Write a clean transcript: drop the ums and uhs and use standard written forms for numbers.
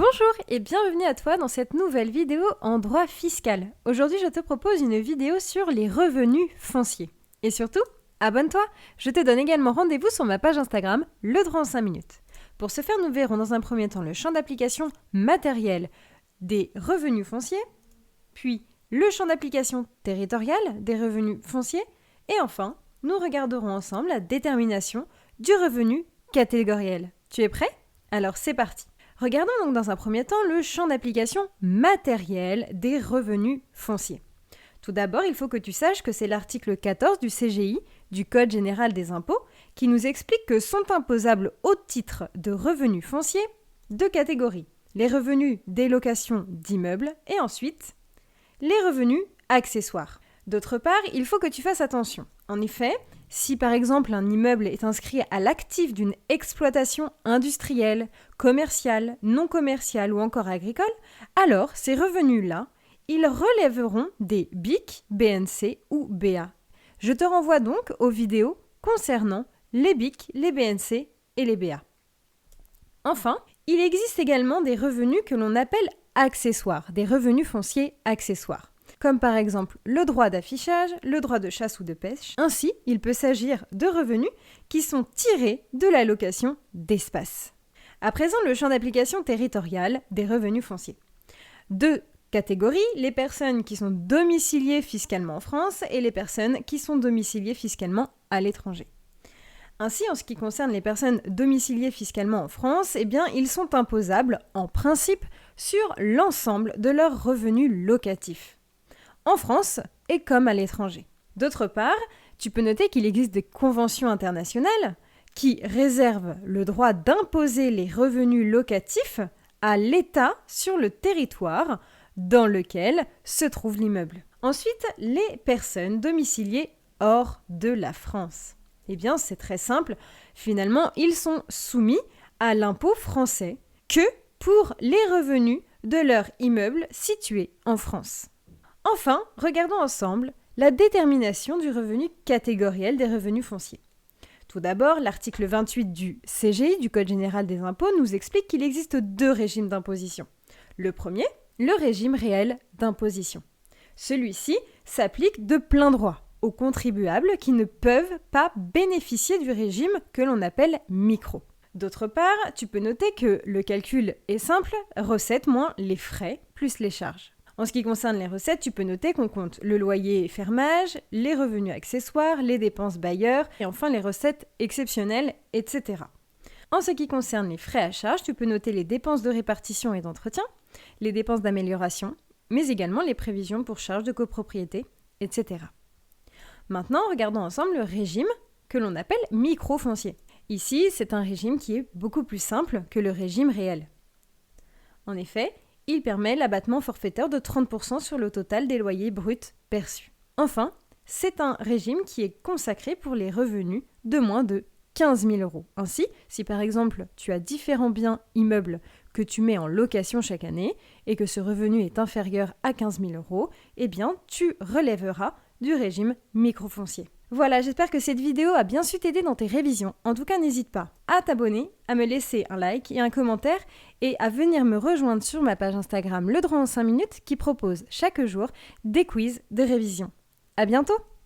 Bonjour et bienvenue à toi dans cette nouvelle vidéo en droit fiscal. Aujourd'hui, je te propose une vidéo sur les revenus fonciers. Et surtout, abonne-toi. Je te donne également rendez-vous sur ma page Instagram, le droit en 5 minutes. Pour ce faire, nous verrons dans un premier temps le champ d'application matériel des revenus fonciers, puis le champ d'application territorial des revenus fonciers, et enfin, nous regarderons ensemble la détermination du revenu catégoriel. Tu es prêt? Alors c'est parti. Regardons donc dans un premier temps le champ d'application matériel des revenus fonciers. Tout d'abord, il faut que tu saches que c'est l'article 14 du CGI, du Code général des impôts, qui nous explique que sont imposables au titre de revenus fonciers deux catégories. Les revenus des locations d'immeubles et ensuite les revenus accessoires. D'autre part, il faut que tu fasses attention. En effet, si par exemple un immeuble est inscrit à l'actif d'une exploitation industrielle, commerciale, non commerciale ou encore agricole, alors ces revenus-là, ils relèveront des BIC, BNC ou BA. Je te renvoie donc aux vidéos concernant les BIC, les BNC et les BA. Enfin, il existe également des revenus que l'on appelle accessoires, des revenus fonciers accessoires, comme par exemple le droit d'affichage, le droit de chasse ou de pêche. Ainsi, il peut s'agir de revenus qui sont tirés de la location d'espace. À présent, le champ d'application territorial des revenus fonciers. Deux catégories, les personnes qui sont domiciliées fiscalement en France et les personnes qui sont domiciliées fiscalement à l'étranger. Ainsi, en ce qui concerne les personnes domiciliées fiscalement en France, ils sont imposables, en principe, sur l'ensemble de leurs revenus locatifs, en France et comme à l'étranger. D'autre part, tu peux noter qu'il existe des conventions internationales qui réservent le droit d'imposer les revenus locatifs à l'État sur le territoire dans lequel se trouve l'immeuble. Ensuite, les personnes domiciliées hors de la France. C'est très simple. Finalement, ils sont soumis à l'impôt français que pour les revenus de leur immeuble situé en France. Enfin, regardons ensemble la détermination du revenu catégoriel des revenus fonciers. Tout d'abord, l'article 28 du CGI, du Code général des impôts, nous explique qu'il existe deux régimes d'imposition. Le premier, le régime réel d'imposition. Celui-ci s'applique de plein droit aux contribuables qui ne peuvent pas bénéficier du régime que l'on appelle micro. D'autre part, tu peux noter que le calcul est simple, recettes moins les frais plus les charges. En ce qui concerne les recettes, tu peux noter qu'on compte le loyer et fermage, les revenus accessoires, les dépenses bailleurs et enfin les recettes exceptionnelles, etc. En ce qui concerne les frais à charge, tu peux noter les dépenses de répartition et d'entretien, les dépenses d'amélioration, mais également les prévisions pour charges de copropriété, etc. Maintenant, regardons ensemble le régime que l'on appelle micro-foncier. Ici, c'est un régime qui est beaucoup plus simple que le régime réel. En effet, il permet l'abattement forfaitaire de 30% sur le total des loyers bruts perçus. Enfin, c'est un régime qui est consacré pour les revenus de moins de 15 000 euros. Ainsi, si par exemple tu as différents biens immeubles que tu mets en location chaque année et que ce revenu est inférieur à 15 000 euros, tu relèveras du régime microfoncier. Voilà, j'espère que cette vidéo a bien su t'aider dans tes révisions. En tout cas, n'hésite pas à t'abonner, à me laisser un like et un commentaire et à venir me rejoindre sur ma page Instagram Le Droit en 5 minutes qui propose chaque jour des quiz de révision. À bientôt!